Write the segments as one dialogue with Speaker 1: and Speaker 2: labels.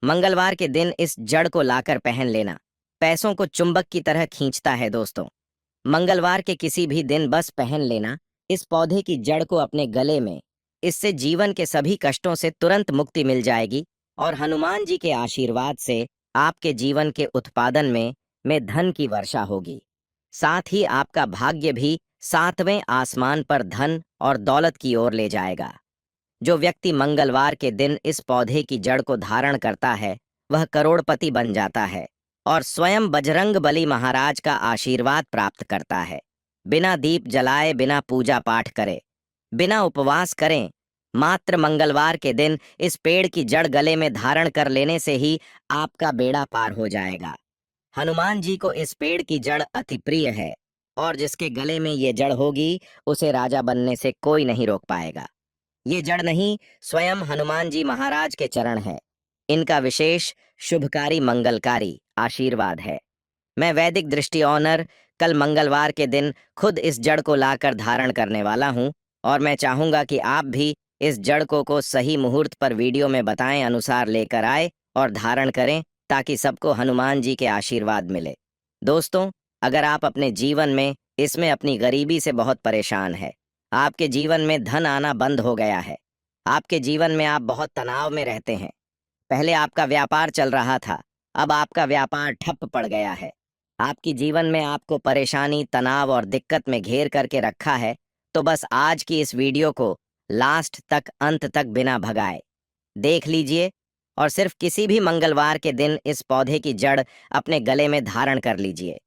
Speaker 1: मंगलवार के दिन इस जड़ को लाकर पहन लेना पैसों को चुंबक की तरह खींचता है दोस्तों। मंगलवार के किसी भी दिन बस पहन लेना इस पौधे की जड़ को अपने गले में। इससे जीवन के सभी कष्टों से तुरंत मुक्ति मिल जाएगी और हनुमान जी के आशीर्वाद से आपके जीवन के उत्पादन में धन की वर्षा होगी। साथ ही आपका भाग्य भी सातवें आसमान पर धन और दौलत की ओर ले जाएगा। जो व्यक्ति मंगलवार के दिन इस पौधे की जड़ को धारण करता है वह करोड़पति बन जाता है और स्वयं बजरंग बली महाराज का आशीर्वाद प्राप्त करता है। बिना दीप जलाए, बिना पूजा पाठ करे, बिना उपवास करें, मात्र मंगलवार के दिन इस पेड़ की जड़ गले में धारण कर लेने से ही आपका बेड़ा पार हो जाएगा। हनुमान जी को इस पेड़ की जड़ अति प्रिय है और जिसके गले में ये जड़ होगी उसे राजा बनने से कोई नहीं रोक पाएगा। ये जड़ नहीं, स्वयं हनुमान जी महाराज के चरण है। इनका विशेष शुभकारी मंगलकारी आशीर्वाद है। मैं वैदिक दृष्टि ऑनर कल मंगलवार के दिन खुद इस जड़ को लाकर धारण करने वाला हूं और मैं चाहूंगा कि आप भी इस जड़ को सही मुहूर्त पर वीडियो में बताएं अनुसार लेकर आए और धारण करें ताकि सबको हनुमान जी के आशीर्वाद मिले। दोस्तों, अगर आप अपने जीवन में इसमें अपनी गरीबी से बहुत परेशान है, आपके जीवन में धन आना बंद हो गया है, आपके जीवन में आप बहुत तनाव में रहते हैं, पहले आपका व्यापार चल रहा था, अब आपका व्यापार ठप पड़ गया है, आपकी जीवन में आपको परेशानी, तनाव और दिक्कत में घेर करके रखा है, तो बस आज की इस वीडियो को लास्ट तक, अंत तक बिना भगाए देख लीजिए और सिर्फ किसी भी मंगलवार के दिन इस पौधे की जड़ अपने गले में धारण कर लीजिए।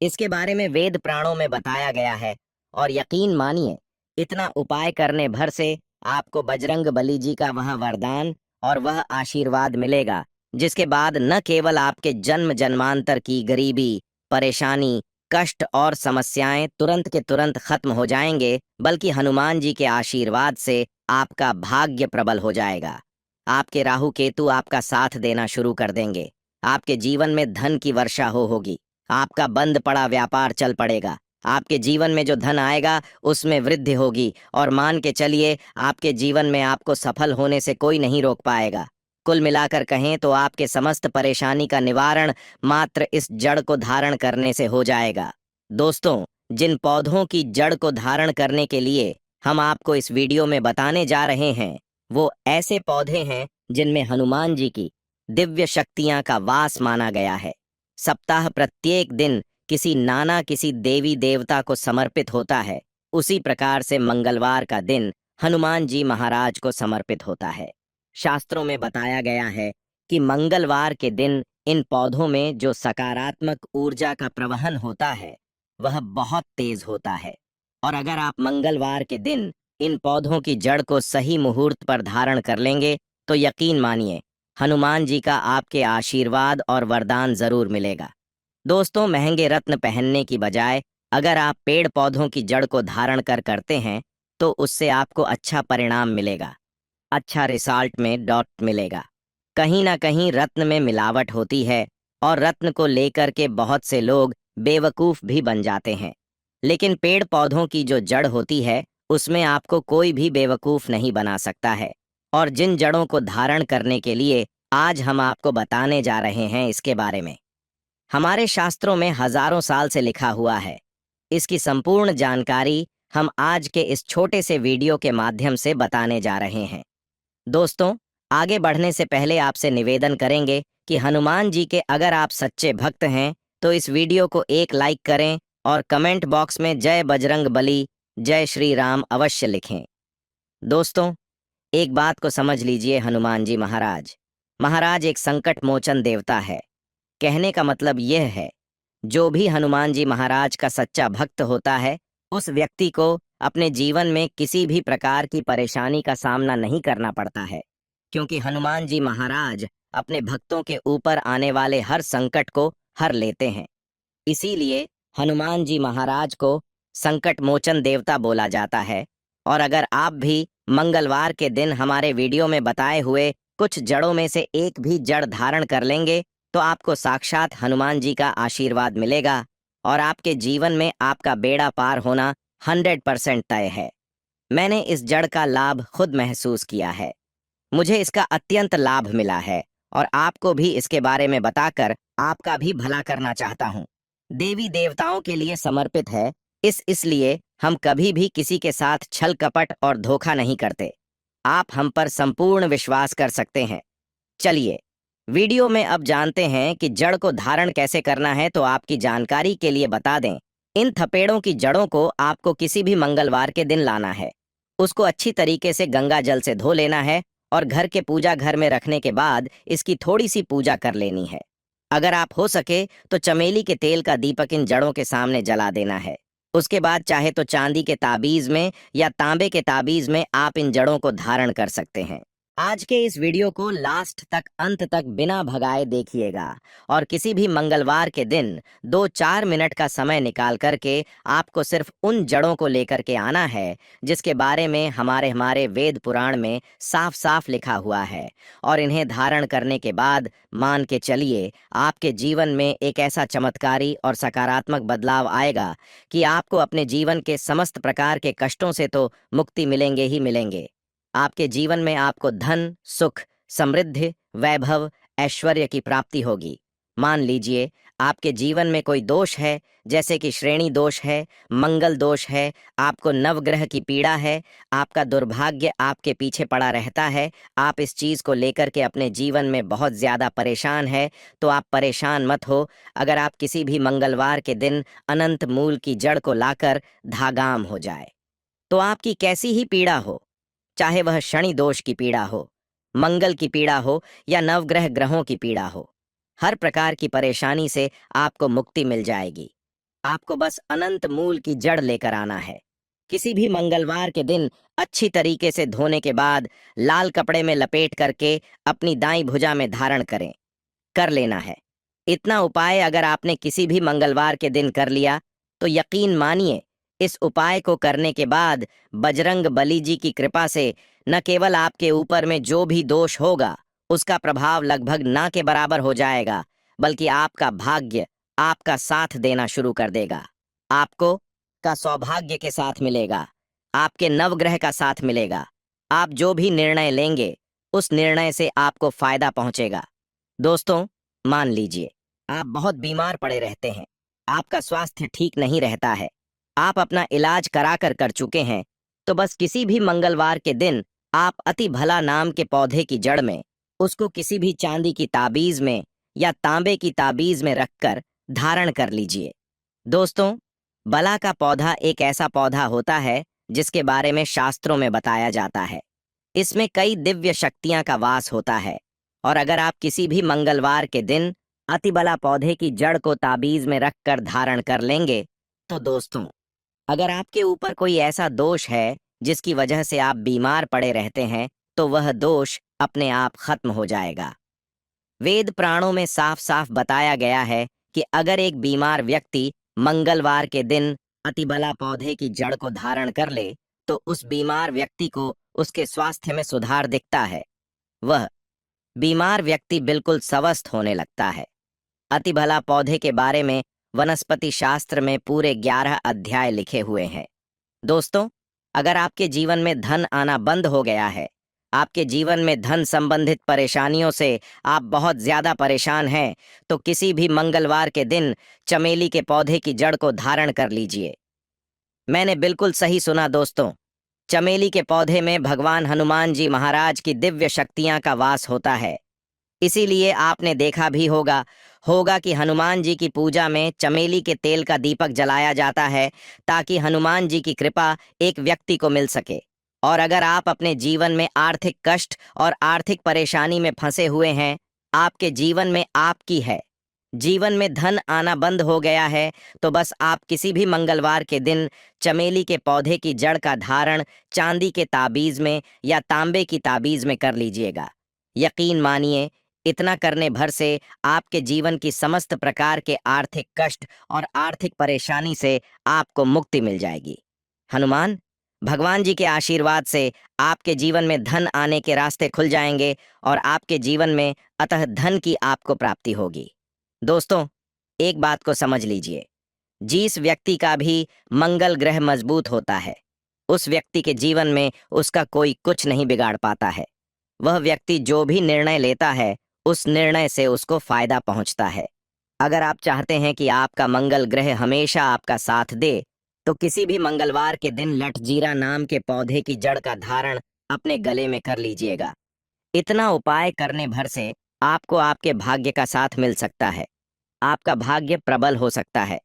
Speaker 1: इसके बारे में वेद पुराणों में बताया गया है और यकीन मानिए, इतना उपाय करने भर से आपको बजरंग बली जी का वह वरदान और वह आशीर्वाद मिलेगा जिसके बाद न केवल आपके जन्म जन्मांतर की गरीबी, परेशानी, कष्ट और समस्याएं तुरंत के तुरंत खत्म हो जाएंगे, बल्कि हनुमान जी के आशीर्वाद से आपका भाग्य प्रबल हो जाएगा। आपके राहु केतु आपका साथ देना शुरू कर देंगे। आपके जीवन में धन की वर्षा होगी। आपका बंद पड़ा व्यापार चल पड़ेगा। आपके जीवन में जो धन आएगा उसमें वृद्धि होगी और मान के चलिए आपके जीवन में आपको सफल होने से कोई नहीं रोक पाएगा। कुल मिलाकर कहें तो आपके समस्त परेशानी का निवारण मात्र इस जड़ को धारण करने से हो जाएगा। दोस्तों, जिन पौधों की जड़ को धारण करने के लिए हम आपको इस वीडियो में बताने जा रहे हैं वो ऐसे पौधे हैं जिनमें हनुमान जी की दिव्य शक्तियां का वास माना गया है। सप्ताह प्रत्येक दिन किसी देवी देवता को समर्पित होता है, उसी प्रकार से मंगलवार का दिन हनुमान जी महाराज को समर्पित होता है। शास्त्रों में बताया गया है कि मंगलवार के दिन इन पौधों में जो सकारात्मक ऊर्जा का प्रवहन होता है वह बहुत तेज होता है और अगर आप मंगलवार के दिन इन पौधों की जड़ को सही मुहूर्त पर धारण कर लेंगे तो यकीन मानिए हनुमान जी का आपके आशीर्वाद और वरदान जरूर मिलेगा। दोस्तों, महंगे रत्न पहनने की बजाय अगर आप पेड़ पौधों की जड़ को धारण करते हैं तो उससे आपको अच्छा परिणाम मिलेगा, अच्छा रिजल्ट में डॉट मिलेगा। कहीं ना कहीं रत्न में मिलावट होती है और रत्न को लेकर के बहुत से लोग बेवकूफ भी बन जाते हैं, लेकिन पेड़ पौधों की जो जड़ होती है उसमें आपको कोई भी बेवकूफ नहीं बना सकता है। और जिन जड़ों को धारण करने के लिए आज हम आपको बताने जा रहे हैं इसके बारे में हमारे शास्त्रों में हजारों साल से लिखा हुआ है। इसकी संपूर्ण जानकारी हम आज के इस छोटे से वीडियो के माध्यम से बताने जा रहे हैं। दोस्तों, आगे बढ़ने से पहले आपसे निवेदन करेंगे कि हनुमान जी के अगर आप सच्चे भक्त हैं तो इस वीडियो को एक लाइक करें और कमेंट बॉक्स में जय बजरंग बली, जय श्री राम अवश्य लिखें। दोस्तों, एक बात को समझ लीजिए, हनुमान जी महाराज एक संकट मोचन देवता है। कहने का मतलब यह है, जो भी हनुमान जी महाराज का सच्चा भक्त होता है उस व्यक्ति को अपने जीवन में किसी भी प्रकार की परेशानी का सामना नहीं करना पड़ता है, क्योंकि हनुमान जी महाराज अपने भक्तों के ऊपर आने वाले हर संकट को हर लेते हैं। इसीलिए हनुमान जी महाराज को संकट मोचन देवता बोला जाता है। और अगर आप भी मंगलवार के दिन हमारे वीडियो में बताए हुए कुछ जड़ों में से एक भी जड़ धारण कर लेंगे तो आपको साक्षात हनुमान जी का आशीर्वाद मिलेगा और आपके जीवन में आपका बेड़ा पार होना 100% तय है। मैंने इस जड़ का लाभ खुद महसूस किया है। मुझे इसका अत्यंत लाभ मिला है और आपको भी इसके बारे में बताकर आपका भी भला करना चाहता हूँ। देवी देवताओं के लिए समर्पित है, इसलिए हम कभी भी किसी के साथ छल कपट और धोखा नहीं करते। आप हम पर संपूर्ण विश्वास कर सकते हैं। चलिए वीडियो में अब जानते हैं कि जड़ को धारण कैसे करना है। तो आपकी जानकारी के लिए बता दें, इन थपेड़ों की जड़ों को आपको किसी भी मंगलवार के दिन लाना है। उसको अच्छी तरीके से गंगा जल से धो लेना है और घर के पूजा घर में रखने के बाद इसकी थोड़ी सी पूजा कर लेनी है। अगर आप हो सके तो चमेली के तेल का दीपक इन जड़ों के सामने जला देना है। उसके बाद चाहे तो चांदी के ताबीज में या तांबे के ताबीज में आप इन जड़ों को धारण कर सकते हैं। आज के इस वीडियो को लास्ट तक अंत तक बिना भगाए देखिएगा और किसी भी मंगलवार के दिन 2-4 मिनट का समय निकाल करके आपको सिर्फ उन जड़ों को लेकर के आना है जिसके बारे में हमारे वेद पुराण में साफ साफ लिखा हुआ है। और इन्हें धारण करने के बाद मान के चलिए आपके जीवन में एक ऐसा चमत्कारी और सकारात्मक बदलाव आएगा कि आपको अपने जीवन के समस्त प्रकार के कष्टों से तो मुक्ति मिलेंगे ही मिलेंगे। आपके जीवन में आपको धन, सुख, समृद्धि, वैभव, ऐश्वर्य की प्राप्ति होगी। मान लीजिए आपके जीवन में कोई दोष है, जैसे कि श्रेणी दोष है, मंगल दोष है, आपको नवग्रह की पीड़ा है, आपका दुर्भाग्य आपके पीछे पड़ा रहता है, आप इस चीज को लेकर के अपने जीवन में बहुत ज्यादा परेशान है, तो आप परेशान मत हो। अगर आप किसी भी मंगलवार के दिन अनंत मूल की जड़ को लाकर धागाम हो जाए, तो आपकी कैसी ही पीड़ा हो, चाहे वह शनि दोष की पीड़ा हो, मंगल की पीड़ा हो या नवग्रह ग्रहों की पीड़ा हो, हर प्रकार की परेशानी से आपको मुक्ति मिल जाएगी। आपको बस अनंत मूल की जड़ लेकर आना है। किसी भी मंगलवार के दिन अच्छी तरीके से धोने के बाद लाल कपड़े में लपेट करके अपनी दाईं भुजा में धारण कर लेना है। इतना उपाय अगर आपने किसी भी मंगलवार के दिन कर लिया तो यकीन मानिए, इस उपाय को करने के बाद बजरंग बली जी की कृपा से न केवल आपके ऊपर में जो भी दोष होगा उसका प्रभाव लगभग ना के बराबर हो जाएगा, बल्कि आपका भाग्य आपका साथ देना शुरू कर देगा। आपको का सौभाग्य के साथ मिलेगा, आपके नवग्रह का साथ मिलेगा। आप जो भी निर्णय लेंगे उस निर्णय से आपको फायदा पहुंचेगा। दोस्तों, मान लीजिए आप बहुत बीमार पड़े रहते हैं, आपका स्वास्थ्य ठीक नहीं रहता है, आप अपना इलाज कर चुके हैं, तो बस किसी भी मंगलवार के दिन आप अति भला नाम के पौधे की जड़ में उसको किसी भी चांदी की ताबीज में या तांबे की ताबीज में रखकर धारण कर लीजिए। दोस्तों, बला का पौधा एक ऐसा पौधा होता है जिसके बारे में शास्त्रों में बताया जाता है। इसमें कई दिव्य शक्तियां का वास होता है और अगर आप किसी भी मंगलवार के दिन अतिबला पौधे की जड़ को ताबीज में रखकर धारण कर लेंगे, तो दोस्तों, अगर आपके ऊपर कोई ऐसा दोष है जिसकी वजह से आप बीमार पड़े रहते हैं, तो वह दोष अपने आप खत्म हो जाएगा। वेद पुराणों में साफ साफ बताया गया है कि अगर एक बीमार व्यक्ति मंगलवार के दिन अतिबला पौधे की जड़ को धारण कर ले तो उस बीमार व्यक्ति को उसके स्वास्थ्य में सुधार दिखता है। वह बीमार व्यक्ति बिल्कुल स्वस्थ होने लगता है। अतिभला पौधे के बारे में वनस्पति शास्त्र में पूरे 11 अध्याय लिखे हुए हैं। दोस्तों, अगर आपके जीवन में धन आना बंद हो गया है, आपके जीवन में धन संबंधित परेशानियों से आप बहुत ज्यादा परेशान हैं, तो किसी भी मंगलवार के दिन चमेली के पौधे की जड़ को धारण कर लीजिए। मैंने बिल्कुल सही सुना दोस्तों, चमेली के पौधे में भगवान हनुमान जी महाराज की दिव्य शक्तियां का वास होता है। इसीलिए आपने देखा भी होगा कि हनुमान जी की पूजा में चमेली के तेल का दीपक जलाया जाता है, ताकि हनुमान जी की कृपा एक व्यक्ति को मिल सके। और अगर आप अपने जीवन में आर्थिक कष्ट और आर्थिक परेशानी में फंसे हुए हैं, आपके जीवन में आपकी है, जीवन में धन आना बंद हो गया है, तो बस आप किसी भी मंगलवार के दिन चमेली के पौधे की जड़ का धारण चांदी के ताबीज में या तांबे की ताबीज में कर लीजिएगा। यकीन मानिए, इतना करने भर से आपके जीवन की समस्त प्रकार के आर्थिक कष्ट और आर्थिक परेशानी से आपको मुक्ति मिल जाएगी। हनुमान भगवान जी के आशीर्वाद से आपके जीवन में धन आने के रास्ते खुल जाएंगे और आपके जीवन में अतः धन की आपको प्राप्ति होगी। दोस्तों, एक बात को समझ लीजिए, जिस व्यक्ति का भी मंगल ग्रह मजबूत होता है, उस व्यक्ति के जीवन में उसका कोई कुछ नहीं बिगाड़ पाता है। वह व्यक्ति जो भी निर्णय लेता है उस निर्णय से उसको फायदा पहुंचता है। अगर आप चाहते हैं कि आपका मंगल ग्रह हमेशा आपका साथ दे, तो किसी भी मंगलवार के दिन लठजीरा नाम के पौधे की जड़ का धारण अपने गले में कर लीजिएगा। इतना उपाय करने भर से आपको आपके भाग्य का साथ मिल सकता है। आपका भाग्य प्रबल हो सकता है।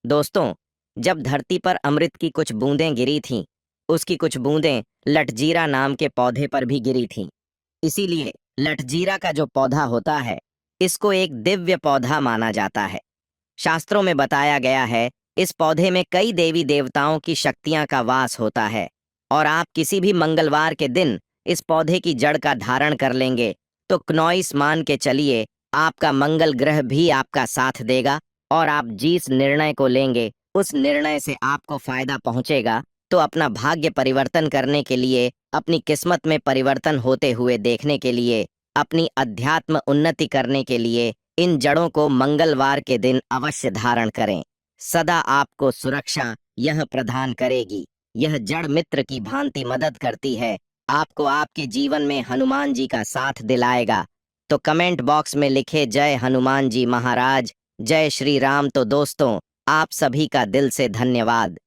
Speaker 1: दोस्तों, जब धरती पर अमृत की कुछ बूंदें गिरी थीं, उसकी कुछ बूंदें लठजीरा नाम के पौधे पर भी गिरी थीं। इसीलिए लठजीरा का जो पौधा होता है, इसको एक दिव्य पौधा माना जाता है। शास्त्रों में बताया गया है, इस पौधे में कई देवी देवताओं की शक्तियां का वास होता है, और आप किसी भी मंगलवार के दिन इस पौधे की जड़ का धारण कर लेंगे तो क्नौइस मान के चलिए, आपका मंगल ग्रह भी आपका साथ देगा, और आप जिस निर्णय को लेंगे उस निर्णय से आपको फायदा पहुंचेगा। तो अपना भाग्य परिवर्तन करने के लिए, अपनी किस्मत में परिवर्तन होते हुए देखने के लिए, अपनी अध्यात्म उन्नति करने के लिए इन जड़ों को मंगलवार के दिन अवश्य धारण करें। सदा आपको सुरक्षा यह प्रदान करेगी। यह जड़ मित्र की भांति मदद करती है, आपको आपके जीवन में हनुमान जी का साथ दिलाएगा। तो कमेंट बॉक्स में लिखे जय हनुमान जी महाराज, जय श्री राम। तो दोस्तों, आप सभी का दिल से धन्यवाद।